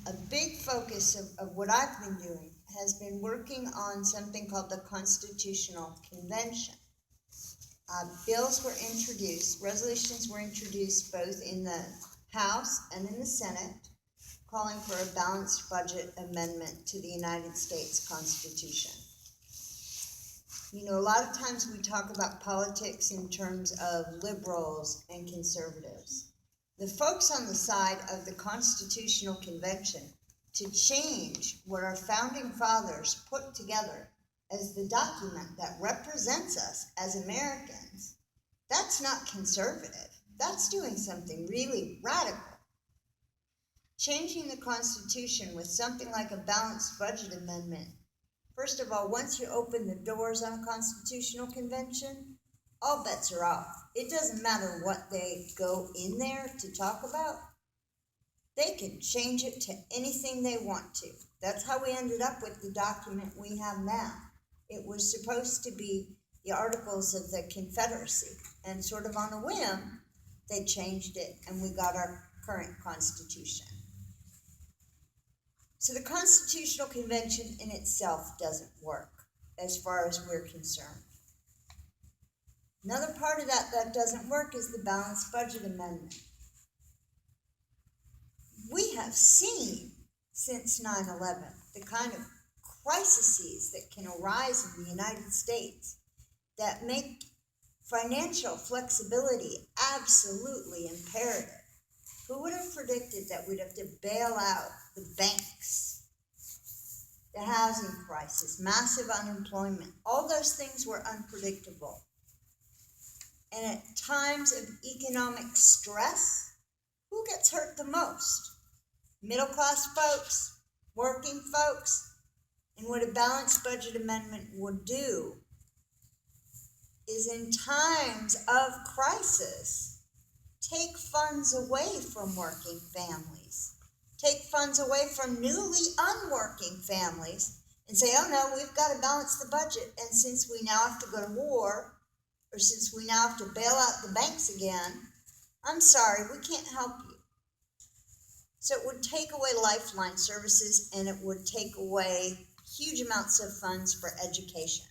a big focus of what I've been doing has been working on something called the Constitutional Convention. Bills were introduced, resolutions were introduced both in the House and in the Senate, calling for a balanced budget amendment to the United States Constitution. You know, a lot of times we talk about politics in terms of liberals and conservatives. The folks on the side of the Constitutional Convention to change what our founding fathers put together as the document that represents us as Americans, that's not conservative. That's doing something really radical. Changing the Constitution with something like a balanced budget amendment. First of all, once you open the doors on a Constitutional Convention, all bets are off. It doesn't matter what they go in there to talk about. They can change it to anything they want to. That's how we ended up with the document we have now. It was supposed to be the Articles of the Confederacy, and sort of on a whim, they changed it, and we got our current Constitution. So the Constitutional Convention in itself doesn't work, as far as we're concerned. Another part of that doesn't work is the Balanced Budget Amendment. We have seen since 9/11 the kind of crises that can arise in the United States that make financial flexibility absolutely imperative. Who would have predicted that we'd have to bail out the banks, the housing crisis, massive unemployment? All those things were unpredictable. And at times of economic stress, who gets hurt the most? Middle-class folks, working folks. And what a balanced budget amendment would do is, in times of crisis, take funds away from working families, take funds away from newly unworking families, and say, oh no, we've got to balance the budget, and since we now have to go to war, or since we now have to bail out the banks again, I'm sorry, we can't help you. So it would take away lifeline services, and it would take away huge amounts of funds for education.